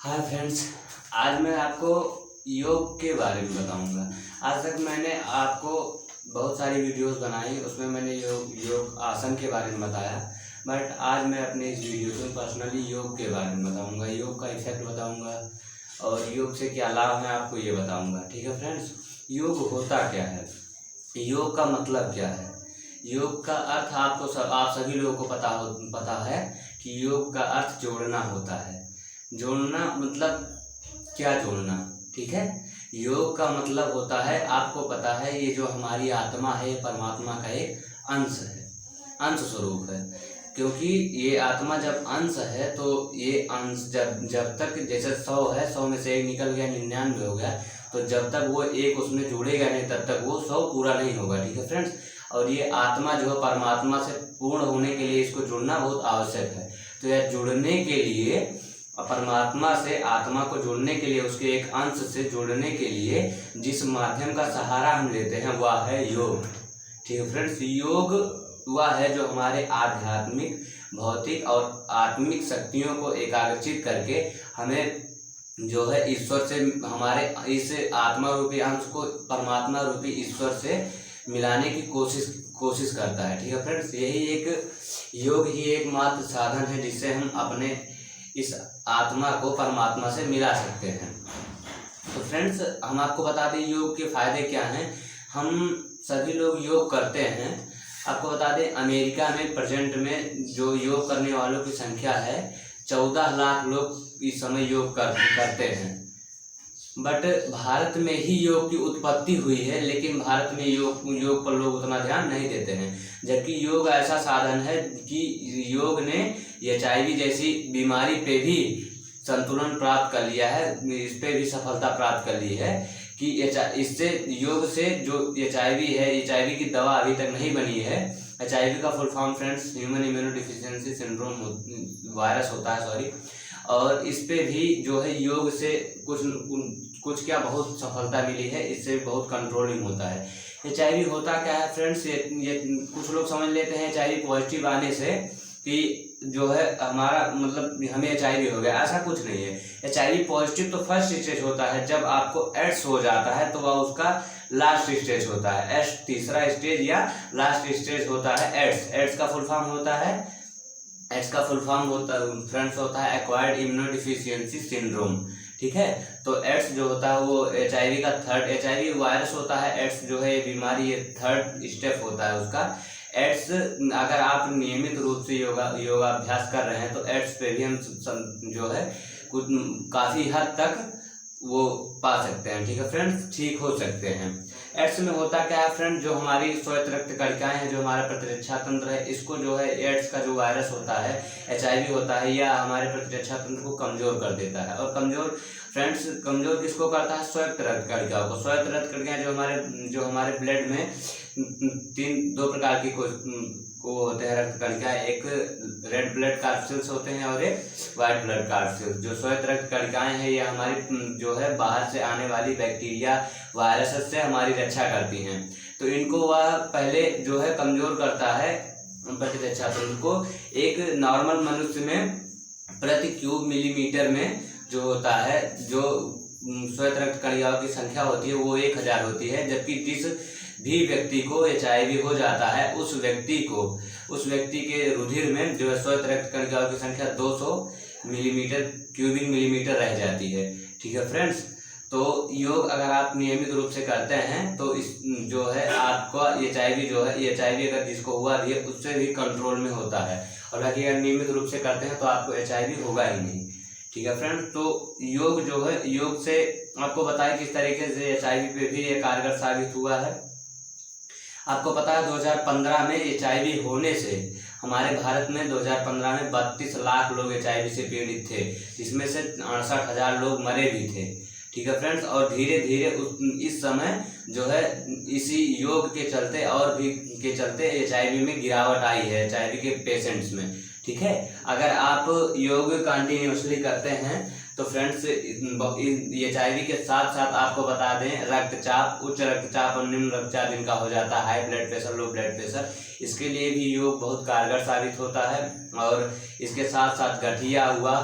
Hi friends, आज मैं आपको योग के बारे में बताऊंगा। आज तक मैंने आपको बहुत सारी वीडियोस बनाई, उसमें मैंने योग आसन के बारे में बताया। बट आज मैं अपने इस वीडियो में पर्सनली योग के बारे में बताऊंगा, योग का इफेक्ट बताऊंगा और योग से क्या लाभ है आपको ये बताऊंगा। ठीक है फ्रेंड्स, योग होता क्या है, योग का मतलब क्या है, योग का अर्थ आप सभी लोगों को पता है कि योग का अर्थ जोड़ना होता है। जोड़ना मतलब क्या जोड़ना, ठीक है। योग का मतलब होता है, आपको पता है, ये जो हमारी आत्मा है परमात्मा का एक अंश है, अंश स्वरूप है। क्योंकि ये आत्मा जब अंश है तो ये अंश जब तक जैसे 100 है, 100 में से एक निकल गया 99 हो गया, तो जब तक वो एक उसमें जुड़ेगा नहीं तब तक वो 100 पूरा नहीं होगा। ठीक है फ्रेंड्स, और ये आत्मा जो है परमात्मा से पूर्ण होने के लिए इसको जुड़ना बहुत आवश्यक है। तो यह जुड़ने के लिए, परमात्मा से आत्मा को जोड़ने के लिए, उसके एक अंश से जोड़ने के लिए जिस माध्यम का सहारा हम लेते हैं वह है योग। ठीक है फ्रेंड्स, योग वह है जो हमारे आध्यात्मिक, भौतिक और आत्मिक शक्तियों को एकाग्रचित करके हमें जो है ईश्वर से, हमारे इस आत्मा रूपी अंश को परमात्मा रूपी ईश्वर से मिलाने की कोशिश करता है। ठीक है फ्रेंड्स, यही एक योग ही एकमात्र साधन है जिससे हम अपने इस आत्मा को परमात्मा से मिला सकते हैं। तो फ्रेंड्स, हम आपको बता दें योग के फायदे क्या हैं। हम सभी लोग योग करते हैं। आपको बता दें, अमेरिका में प्रेजेंट में जो योग करने वालों की संख्या है 14 लाख लोग इस समय योग करते हैं। बट भारत में ही योग की उत्पत्ति हुई है, लेकिन भारत में योग पर लोग उतना ध्यान नहीं देते हैं। जबकि योग ऐसा साधन है कि योग ने HIV जैसी बीमारी पे भी संतुलन प्राप्त कर लिया है, इस पे भी सफलता प्राप्त कर ली है कि इससे, योग से जो HIV है, HIV की दवा अभी तक नहीं बनी है। HIV का full form friends human immunodeficiency syndrome virus होता है, सॉरी। और इस पे भी जो है योग से कुछ क्या बहुत सफलता मिली है, इससे बहुत कंट्रोलिंग होता है। HIV होता क्या है फ्रेंड्स, ये कुछ लोग समझ लेते हैं HIV पॉजिटिव आने से कि जो है हमारा मतलब हमें HIV हो गया, ऐसा कुछ नहीं है। HIV पॉजिटिव तो फर्स्ट स्टेज होता है, जब आपको एड्स हो जाता है तो वह उसका लास्ट स्टेज होता है। एड्स तीसरा स्टेज या लास्ट स्टेज होता है एड्स। एड्स का फुल फॉर्म होता है, एड्स का फुल फॉर्म फ्रेंड्स होता है एक्वायर्ड इम्यूनोडेफिशिएंसी सिंड्रोम। ठीक है, तो एड्स जो होता है वो HIV का थर्ड, HIV वायरस होता है, एड्स जो है ये बीमारी, ये थर्ड स्टेप होता है उसका। एड्स अगर आप नियमित रूप से योगाभ्यास कर रहे हैं तो एड्स पे भी हम जो है कुछ काफ़ी हद तक वो पा सकते हैं। ठीक है फ्रेंड्स, ठीक हो सकते हैं। एड्स में होता क्या है फ्रेंड, जो हमारी श्वेत रक्त कणिकाएं हैं, जो हमारा प्रतिरक्षा तंत्र है, इसको जो है एड्स का जो वायरस होता है, HIV होता है, या हमारे प्रतिरक्षा तंत्र को कमजोर कर देता है। और कमजोर किसको करता है, श्वेत रक्त कणिकाओं को। श्वेत रक्त कणिकाएं जो हमारे ब्लड में दो प्रकार की को होते हैं रक्त कणिकाएं, एक रेड ब्लड कार्पसेल्स होते हैं और एक व्हाइट ब्लड कार्पसेल्स। जो श्वेत रक्त कणिकाएं हैं ये हमारी जो है बाहर से आने वाली बैक्टीरिया, वायरस से हमारी रक्षा करती हैं। तो इनको वह पहले जो है कमजोर करता है प्रतिरक्षा तंत्र को। एक नॉर्मल मनुष्य में प्रति क्यूब मिलीमीटर में जो होता है, जो श्वेत रक्त कणिकाओं की संख्या होती है वो 1000 होती है। जबकि जिस भी व्यक्ति को HIV हो जाता है, उस व्यक्ति के रुधिर में जो है श्वेत रक्त कणिकाओं की संख्या 200 क्यूबिक मिलीमीटर रह जाती है। ठीक है फ्रेंड्स, तो योग अगर आप नियमित रूप से करते हैं तो इस जो है आपका HIV जो है, HIV अगर जिसको हुआ भी है उससे भी कंट्रोल में होता है। और बाकी अगर नियमित रूप से करते हैं तो आपको HIV होगा ही नहीं। ठीक है फ्रेंड्स, तो योग जो है, योग से आपको बताएं किस तरीके से HIV पे भी ये कारगर साबित हुआ है। आपको पता है 2015 में HIV होने से हमारे भारत में 2015 में 32 लाख लोग HIV से पीड़ित थे, जिसमें से 68,000 लोग मरे भी थे। ठीक है फ्रेंड्स, और धीरे धीरे इस समय जो है इसी योग के चलते और भी के चलते HIV में गिरावट आई है, HIV के पेशेंट्स में। ठीक है, अगर आप योग कंटिन्यूसली करते हैं तो फ्रेंड्स HIV के साथ साथ आपको बता दें रक्तचाप, उच्च रक्तचाप और निम्न रक्तचाप जिनका हो जाता है, high blood pressure, low blood pressure, इसके लिए भी योग बहुत कारगर साबित होता है। और इसके साथ साथ गठिया हुआ,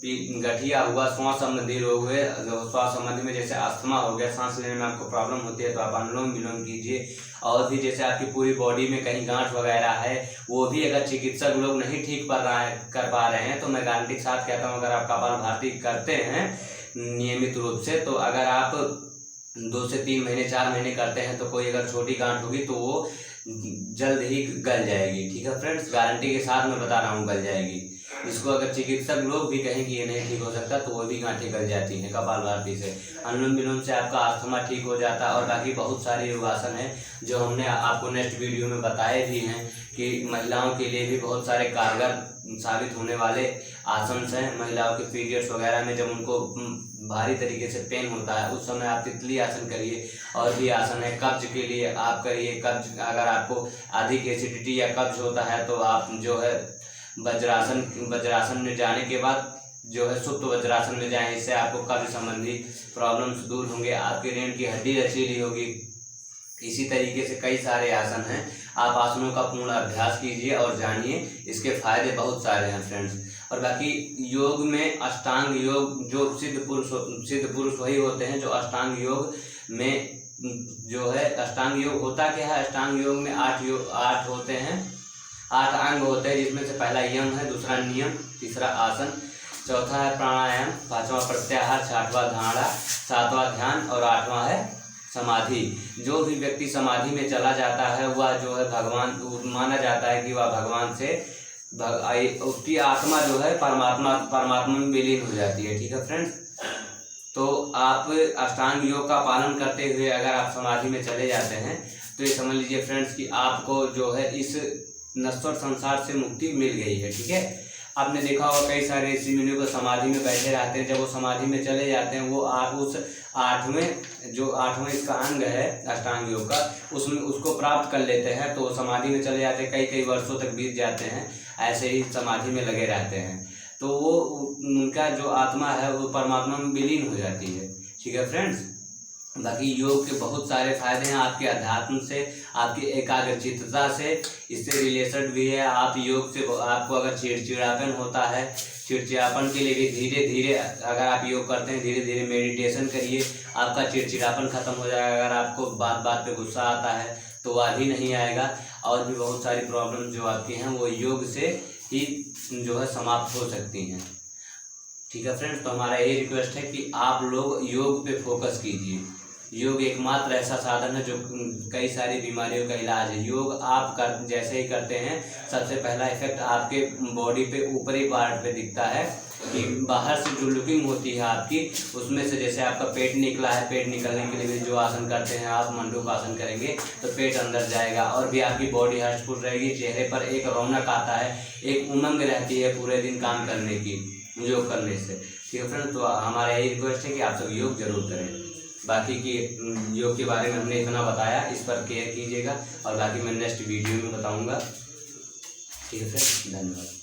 गठिया हुआ, श्वास संबंधी रोग हुए, श्वास संबंधी में जैसे अस्थमा हो गया, सांस लेने में आपको प्रॉब्लम होती है तो आप अनुलोम विलोम कीजिए। और भी जैसे आपकी पूरी बॉडी में कहीं गांठ वगैरह है, वो भी अगर चिकित्सक लोग नहीं ठीक कर पा रहे हैं तो मैं गारंटी के साथ कहता हूँ, अगर आप कपालभाति करते हैं नियमित रूप से, तो अगर आप 2 से 3 महीने 4 महीने करते हैं तो कोई अगर छोटी गांठ होगी तो वो जल्द ही गल जाएगी। ठीक है फ्रेंड्स, गारंटी के साथ मैं बता रहा हूँ गल जाएगी। इसको अगर चिकित्सक लोग भी कहें कि ये नहीं ठीक हो सकता तो वो भी गांठें गल जाती हैं कपालभाति से। अनुलोम विलोम से आपका अस्थमा ठीक हो जाता है। और बाकी बहुत सारे योगासन हैं जो हमने आपको नेक्स्ट वीडियो में बताए भी हैं कि महिलाओं के लिए भी बहुत सारे कारगर साबित होने वाले आसन हैं। महिलाओं के पीरियड्स वगैरह में जब उनको भारी तरीके से पेन होता है उस समय आप तितली आसन करिए। और भी आसन है कब्ज के लिए आप करिए। कब्ज अगर आपको अधिक एसिडिटी या कब्ज होता है तो आप जो है वज्रासन में जाने के बाद जो है सुप्त वज्रासन में जाएं। इससे आपको कब्ज संबंधी प्रॉब्लम्स दूर होंगे, आपकी रीढ़ की हड्डी लचीली होगी। इसी तरीके से कई सारे आसन हैं, आप आसनों का पूर्ण अभ्यास कीजिए और जानिए, इसके फायदे बहुत सारे हैं फ्रेंड्स। और बाकी योग में अष्टांग योग, जो सिद्ध पुरुष वही होते हैं जो अष्टांग योग में जो है, अष्टांग योग होता क्या है, अष्टांग योग में 8 होते हैं, 8 अंग होते हैं, जिसमें से पहला यम है, दूसरा नियम, तीसरा आसन, चौथा है प्राणायाम, 5वां प्रत्याहार, 6वां धारणा, 7वां ध्यान और 8वां है समाधि। जो भी व्यक्ति समाधि में चला जाता है वह जो है भगवान, माना जाता है कि वह भगवान से उसकी आत्मा जो है परमात्मा में विलीन हो जाती है। ठीक है फ्रेंड्स, तो आप अष्टांग योग का पालन करते हुए अगर आप समाधि में चले जाते हैं तो ये समझ लीजिए फ्रेंड्स कि आपको जो है इस नश्वर संसार से मुक्ति मिल गई है। ठीक है, आपने देखा होगा कई सारे ऋषि मुनि को समाधि में बैठे रहते हैं, जब वो समाधि में चले जाते हैं वो उस 8वें इसका अंग है अष्टांग योग का, उसमें उसको प्राप्त कर लेते हैं। तो समाधि में चले जाते हैं, कई वर्षों तक बीत जाते हैं, ऐसे ही समाधि में लगे रहते हैं, तो वो उनका जो आत्मा है वो परमात्मा में विलीन हो जाती है। ठीक है फ्रेंड्स, बाकी योग के बहुत सारे फायदे हैं आपके अध्यात्म से, आपकी एकाग्रचित्तता से, इससे रिलेटेड भी है। आप योग से आपको अगर चिड़चिड़ापन होता है, चिड़चिड़ापन के लिए भी धीरे धीरे अगर आप योग करते हैं, धीरे धीरे मेडिटेशन करिए, आपका चिड़चिड़ापन खत्म हो जाएगा। अगर आपको बात बात पे गुस्सा आता है तो वह भी नहीं आएगा। और भी बहुत सारी प्रॉब्लम जो आपकी हैं वो योग से ही जो है समाप्त हो सकती हैं। ठीक है फ्रेंड्स, तो हमारा यही रिक्वेस्ट है कि आप लोग योग पे फोकस कीजिए। योग एकमात्र ऐसा साधन है जो कई सारी बीमारियों का इलाज है। योग आप जैसे ही करते हैं, सबसे पहला इफेक्ट आपके बॉडी पे ऊपरी पार्ट पे दिखता है कि बाहर से जो लुकिंग होती है आपकी, उसमें से जैसे आपका पेट निकला है, पेट निकलने के लिए भी जो आसन करते हैं आप, मंडूक आसन करेंगे तो पेट अंदर जाएगा और भी आपकी बॉडी हर्षफुल रहेगी, चेहरे पर एक रौनक आता है, एक उमंग रहती है पूरे दिन काम करने की योग करने से। ठीक है फ्रेंड, तो हमारा यही रिक्वेस्ट है कि आप सब योग जरूर करें। बाकी की योग के बारे में हमने इतना बताया, इस पर केयर कीजिएगा और बाकी मैं नेक्स्ट वीडियो में बताऊंगा। ठीक है फ्रेंड्स, धन्यवाद।